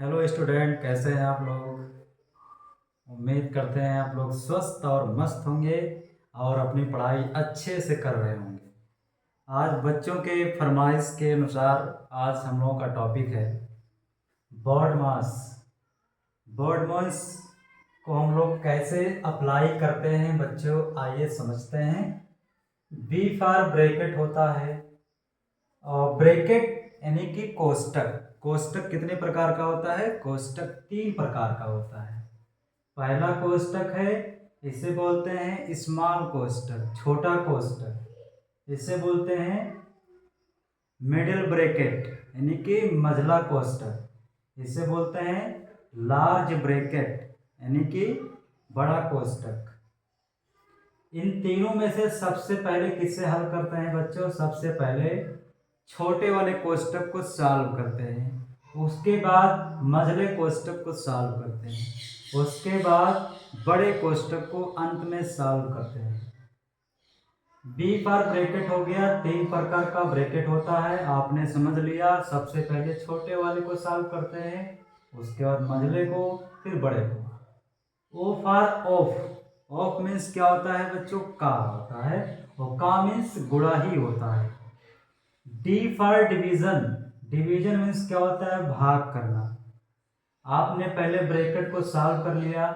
Hello student, कैसे हैं आप लोग। उम्मीद करते हैं आप लोग स्वस्थ और मस्त होंगे और अपनी पढ़ाई अच्छे से कर रहे होंगे। आज बच्चों के फरमाइश के अनुसार आज हम लोगों का टॉपिक है बर्ड मास। बर्ड मास को हम लोग कैसे अप्लाई करते हैं बच्चों, आइए समझते हैं। बी फॉर ब्रैकेट होता है और ब्रैकेट यानी कि कोष्टक। कोष्टक कितने प्रकार का होता है? कोष्टक 3 प्रकार का होता है। पहला कोष्टक है, इसे बोलते हैं स्मॉल कोष्टक, छोटा कोष्टक। इसे बोलते हैं मिडिल ब्रैकेट यानी कि मझला कोष्टक। इसे बोलते हैं लार्ज ब्रैकेट यानी कि बड़ा कोष्टक। इन तीनों में से सबसे पहले किससे हल करते हैं बच्चों? सबसे पहले छोटे वाले कोष्टक को सॉल्व करते हैं, उसके बाद मझले कोष्टक को सॉल्व करते हैं, उसके बाद बड़े कोष्टक को अंत में सॉल्व करते हैं। बी फॉर ब्रैकेट हो गया, 3 प्रकार का ब्रैकेट होता है, आपने समझ लिया। सबसे पहले छोटे वाले को सॉल्व करते हैं, उसके बाद मझले को, फिर बड़े को। O for of. Of means क्या होता है बच्चों? का होता है, और का मीन्स गुणा ही होता है। D for division. Division means क्या होता है? भाग करना। आपने पहले ब्रैकेट को सॉल्व कर लिया,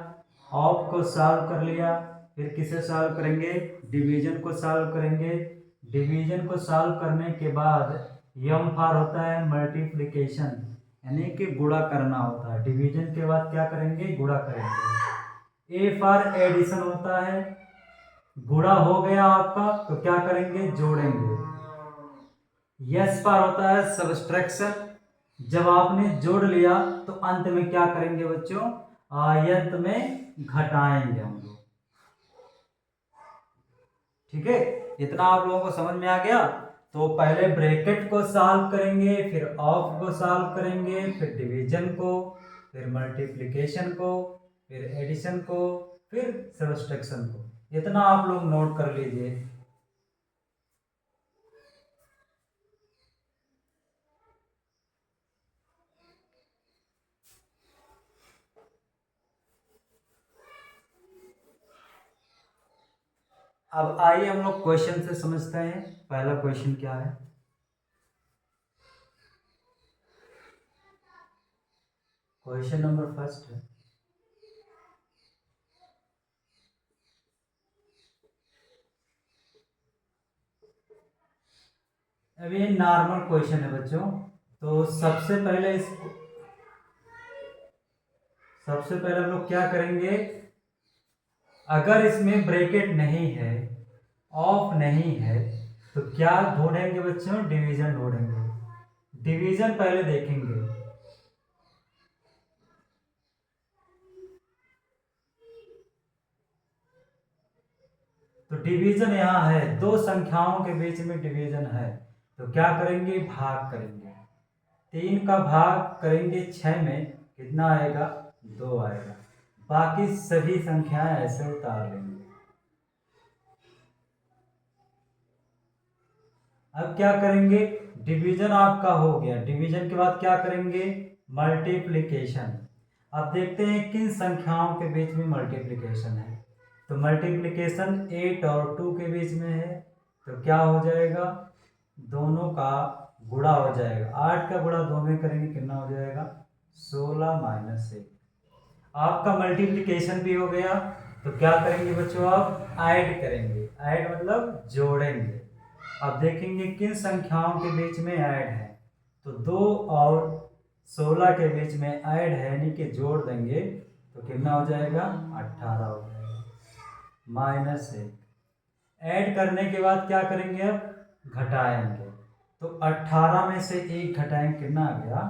ऑफ को सॉल्व कर लिया, फिर किसे सॉल्व करेंगे? डिवीजन को सॉल्व करेंगे। डिवीजन को सॉल्व करने के बाद यम फॉर होता है मल्टीप्लिकेशन यानी कि गुणा करना होता है। डिवीजन के बाद क्या करेंगे? गुणा करेंगे। ए फॉर एडिशन होता है, गुणा हो गया आपका तो क्या करेंगे? जोड़ेंगे। यस फॉर होता है सब्सट्रैक्शन, जब आपने जोड़ लिया तो अंत में क्या करेंगे बच्चों? आयत में घटाएंगे हम लोग। ठीक है, इतना आप लोगों को समझ में आ गया। तो पहले ब्रैकेट को सॉल्व करेंगे, फिर ऑफ को सॉल्व करेंगे, फिर डिवीजन को, फिर मल्टीप्लिकेशन को, फिर एडिशन को, फिर सब्सट्रैक्शन को। इतना आप लोग नोट कर लीजिए। अब आइए हम लोग क्वेश्चन से समझते हैं। पहला क्वेश्चन क्या है? क्वेश्चन नंबर फर्स्ट है, अब ये नॉर्मल क्वेश्चन है बच्चों। तो सबसे पहले हम लोग क्या करेंगे? अगर इसमें ब्रैकेट नहीं है, ऑफ नहीं है, तो क्या ढूंढेंगे बच्चों? डिवीजन ढूंढेंगे। डिवीजन पहले देखेंगे। तो डिवीजन यहाँ है, दो संख्याओं के बीच में डिवीजन है, तो क्या करेंगे? भाग करेंगे। 3 का भाग करेंगे 6 में, कितना आएगा? 2 आएगा। बाकी सभी संख्याएं ऐसे उतार लेंगे। अब क्या करेंगे? डिवीजन आपका हो गया, डिवीजन के बाद क्या करेंगे? मल्टीप्लिकेशन। अब देखते हैं किन संख्याओं के बीच में मल्टीप्लिकेशन है। तो मल्टीप्लिकेशन 8 और 2 के बीच में है, तो क्या हो जाएगा? दोनों का गुणा हो जाएगा। 8 का गुणा 2 में करेंगे, कितना हो जाएगा? 16 माइनस 1। आपका मल्टीप्लिकेशन भी हो गया। तो क्या करेंगे बच्चों? आप ऐड करेंगे। ऐड मतलब जोड़ेंगे। अब देखेंगे किन संख्याओं के बीच में ऐड है। तो 2 और 16 के बीच में ऐड है यानी कि जोड़ देंगे, तो कितना हो जाएगा? 18 हो जाएगा माइनस 1। ऐड करने के बाद क्या करेंगे? अब घटाएंगे। तो 18 में से 1 घटाएंगे, कितना आ गया?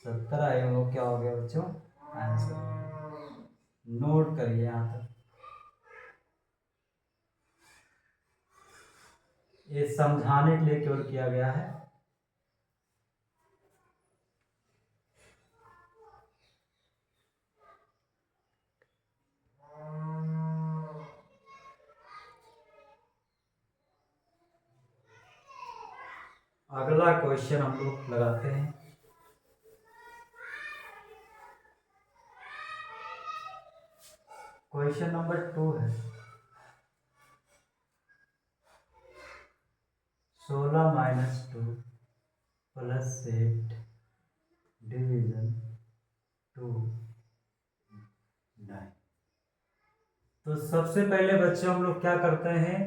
17 है। वो क्या हो गया बच्चों? आंसर। नोट करिए यहाँ तक। ये समझाने के लिए केवल किया गया है। अगला क्वेश्चन हम लोग लगाते हैं। क्वेश्चन नंबर 2 है 16 माइनस 2 प्लस 8 डिवीजन 2 9। तो सबसे पहले बच्चों हम लोग क्या करते हैं,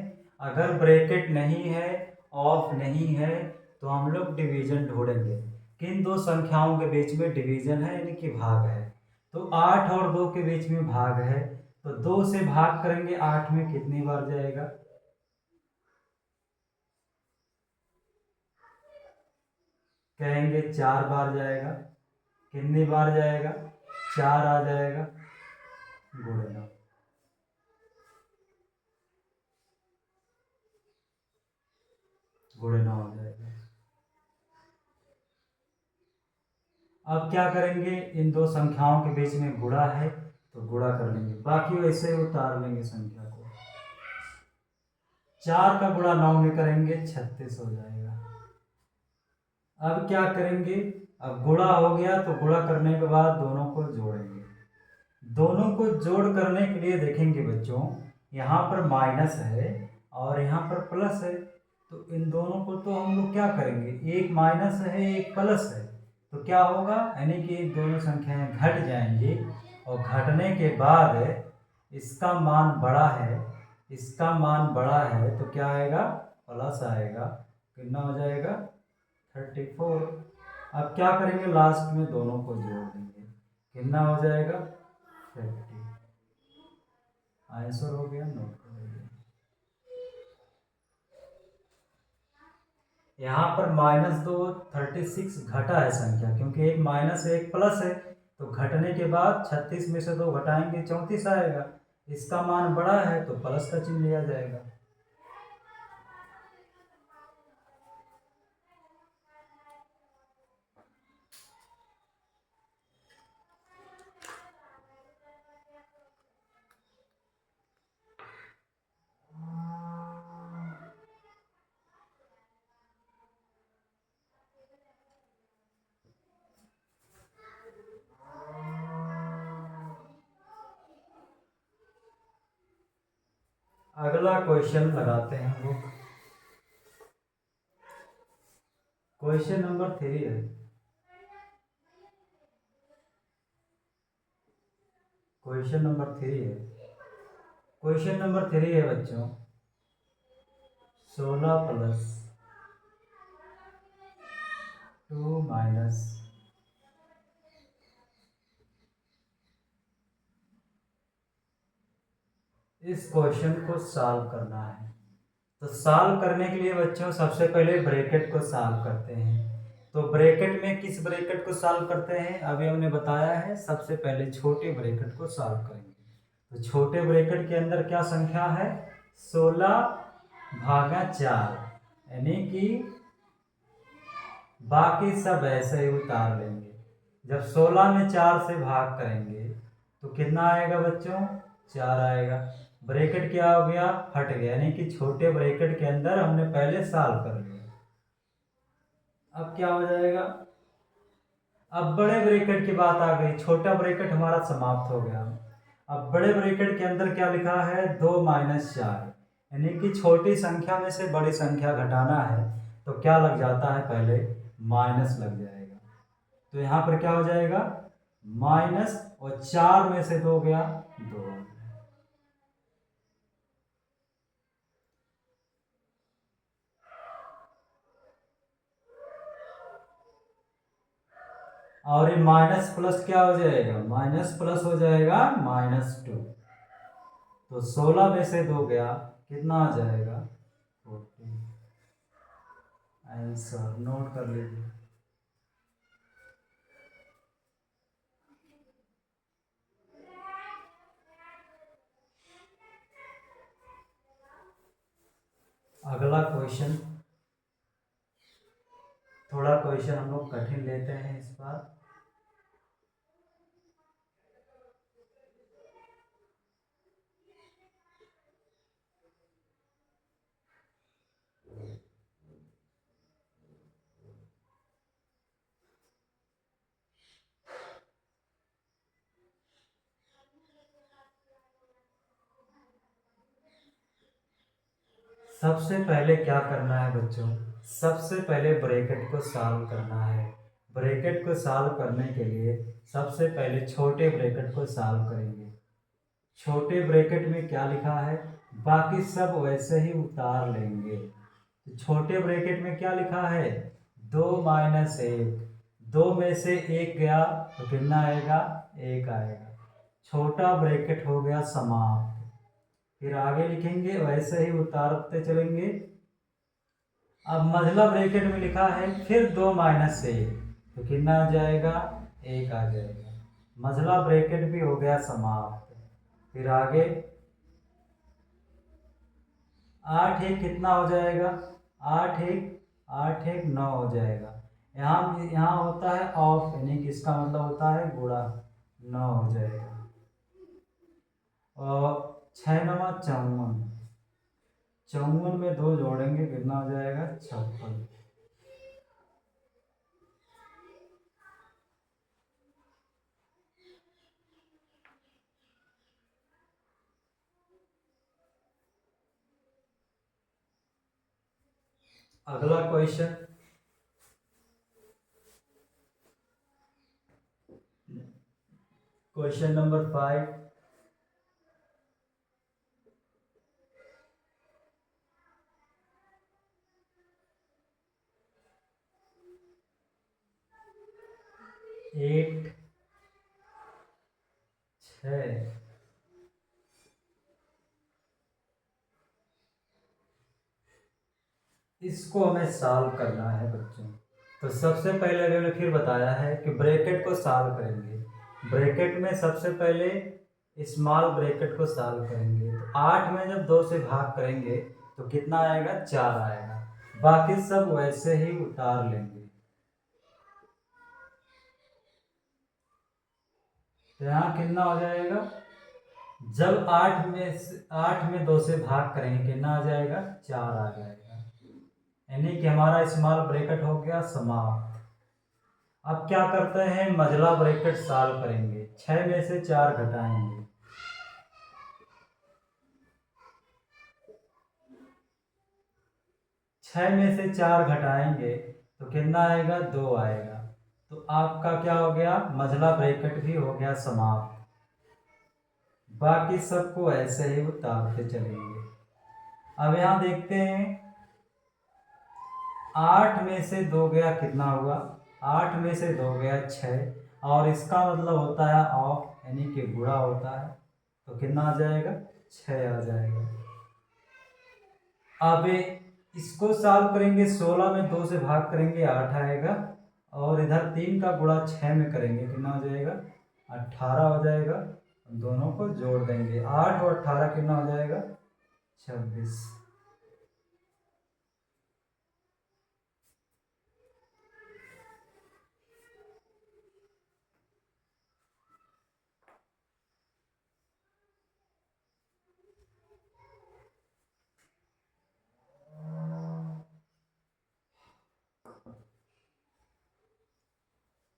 अगर ब्रैकेट नहीं है, ऑफ नहीं है, तो हम लोग डिवीजन ढूंढेंगे। किन दो संख्याओं के बीच में डिवीजन है यानी कि भाग है। तो 8 और 2 के बीच में भाग है, तो 2 से भाग करेंगे 8 में कितनी बार जाएगा, कहेंगे 4 बार जाएगा। कितनी बार जाएगा, 4 आ जाएगा, गुणना। गुणना हो जाएगा। अब क्या करेंगे, इन दो संख्याओं के बीच में गुणा है तो गुणा कर लेंगे, बाकी वैसे ही उतार लेंगे संख्या को। 4 का गुणा 9 में करेंगे 36 हो जाएगा। अब क्या करेंगे, अब गुणा हो गया तो गुणा करने के बाद दोनों को जोड़ेंगे। दोनों को जोड़ करने के लिए देखेंगे बच्चों, यहाँ पर माइनस है और यहाँ पर प्लस है, तो इन दोनों को तो हम लोग क्या करेंगे, एक माइनस है एक प्लस है, तो क्या होगा, यानी कि दोनों संख्याएं घट जाएंगी और घटने के बाद इसका मान बड़ा है, इसका मान बड़ा है तो क्या आएगा, प्लस आएगा। कितना हो जाएगा, 34। अब क्या करेंगे, लास्ट में दोनों को जोड़ देंगे, कितना हो जाएगा, 50। आंसर हो गया, नोट कर लीजिए। यहाँ पर -2 36 घटा है संख्या, क्योंकि एक माइनस है एक प्लस है, तो घटने के बाद 36 में से 2 घटाएंगे 34 आएगा। इसका मान बड़ा है तो प्लस का चिन्ह लिया जाएगा। अगला क्वेश्चन लगाते हैं हम लोग। क्वेश्चन नंबर 3 है। क्वेश्चन नंबर 3 है। क्वेश्चन नंबर 3 है बच्चों, 16 प्लस 2 माइनस इस क्वेश्चन को सॉल्व करना है। तो सॉल्व करने के लिए बच्चों सबसे पहले ब्रैकेट को सॉल्व करते हैं। तो ब्रैकेट में किस ब्रैकेट को सॉल्व करते हैं, अभी हमने बताया है, सबसे पहले छोटे ब्रैकेट को सॉल्व करेंगे। तो छोटे ब्रैकेट के अंदर क्या संख्या है, 16/4, यानी कि बाकी सब ऐसे ही उतार लेंगे। जब 16 में 4 से भाग करेंगे तो कितना आएगा बच्चों, 4 आएगा। ब्रैकेट क्या हो गया, हट गया, यानी कि छोटे ब्रैकेट के अंदर हमने पहले सॉल्व कर लिया। अब क्या हो जाएगा, अब बड़े ब्रैकेट की बात आ गई, छोटा ब्रैकेट हमारा समाप्त हो गया। अब बड़े ब्रैकेट के अंदर क्या लिखा है, 2 माइनस 4, यानी कि छोटी संख्या में से बड़ी संख्या घटाना है तो क्या लग जाता है, पहले माइनस लग जाएगा। तो यहाँ पर क्या हो जाएगा, माइनस, और 4 में से 2 गया 2। और ये माइनस प्लस क्या हो जाएगा, माइनस प्लस हो जाएगा -2। तो 16 में से 2 गया, कितना आ जाएगा, 40। आंसर नोट कर लीजिए। अगला क्वेश्चन, थोड़ा क्वेश्चन हम लोग कठिन लेते हैं इस बार। सबसे पहले क्या करना है बच्चों, सबसे पहले ब्रैकेट को सॉल्व करना है। ब्रैकेट को सॉल्व करने के लिए सबसे पहले छोटे ब्रैकेट को सॉल्व करेंगे। छोटे ब्रैकेट में क्या लिखा है, बाकी सब वैसे ही उतार लेंगे। तो छोटे ब्रैकेट में क्या लिखा है, 2 - 1। 2 में से 1 गया तो कितना आएगा, 1 आएगा। छोटा ब्रैकेट हो गया समाप्त। फिर आगे लिखेंगे वैसे ही उतारते चलेंगे। अब मझला ब्रैकेट में लिखा है फिर 2 - 1 तो कितना आ जाएगा, 1 आ जाएगा। मझला ब्रैकेट भी हो गया समाप्त। फिर आगे 8 1 कितना हो जाएगा, 8 1 9 हो जाएगा। यहाँ होता है ऑफ, यानी कि इसका मतलब होता है गुणा, 9 हो जाएगा। और 6 9 54, 54 में 2 जोड़ेंगे कितना हो जाएगा, 56। अगला क्वेश्चन, क्वेश्चन नंबर 5। एट 6 इसको हमें सॉल्व करना है बच्चों। तो सबसे पहले मैंने फिर बताया है कि ब्रैकेट को सॉल्व करेंगे। ब्रैकेट में सबसे पहले स्मॉल ब्रैकेट को सॉल्व करेंगे। तो 8 में जब 2 से भाग करेंगे तो कितना आएगा, 4 आएगा। बाकी सब वैसे ही उतार लेंगे। तो यहाँ कितना हो जाएगा, जब 8 में 2 से भाग करेंगे कितना आ जाएगा, 4 आ जाएगा। यानी कि हमारा स्मॉल ब्रैकेट हो गया समाप्त। अब क्या करते हैं, मझला ब्रैकेट सॉल्व करेंगे। 6 में से 4 घटाएंगे, 6 में से 4 घटाएंगे तो कितना आएगा, 2 आएगा। तो आपका क्या हो गया, मझला ब्रैकेट भी हो गया समाप्त। बाकी सबको ऐसे ही उतारते चलेंगे। अब यहाँ देखते हैं 8 में से 2 गया कितना हुआ, 8 में से 2 गया 6, और इसका मतलब होता है ऑफ, यानी कि गुणा होता है। तो कितना आ जाएगा, 6 आ जाएगा। अब इसको सॉल्व करेंगे, 16 में 2 से भाग करेंगे 8 आएगा, और इधर 3 का गुणा 6 में करेंगे कितना हो जाएगा, 18 हो जाएगा। दोनों को जोड़ देंगे, 8 और 18 कितना हो जाएगा, 26।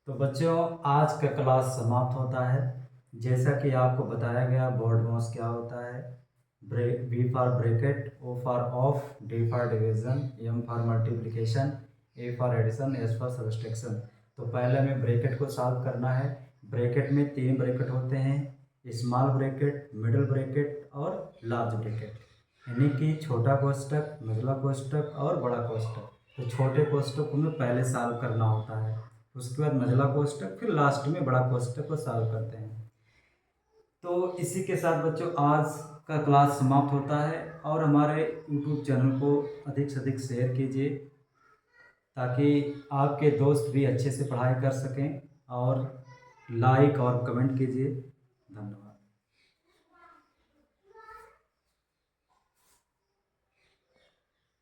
तो बच्चों आज का क्लास समाप्त होता है। जैसा कि आपको बताया गया बोर्ड मॉस क्या होता है, B for bracket, O for of, D for division, M for multiplication, A for addition, S for subtraction. तो पहले हमें ब्रैकेट को सॉल्व करना है। ब्रैकेट में 3 ब्रैकेट होते हैं, स्मॉल ब्रैकेट, मिडिल ब्रैकेट और लार्ज ब्रैकेट, यानी कि छोटा कोष्टक, मझला कोष्टक और बड़ा कोष्टक। तो छोटे कोष्टक को हमें पहले सॉल्व करना होता है, उसके बाद मझला कोष्टक, फिर लास्ट में बड़ा कोष्टक को सॉल्व करते हैं। तो इसी के साथ बच्चों आज का क्लास समाप्त होता है, और हमारे यूट्यूब चैनल को अधिक से अधिक शेयर कीजिए ताकि आपके दोस्त भी अच्छे से पढ़ाई कर सकें, और लाइक और कमेंट कीजिए। धन्यवाद।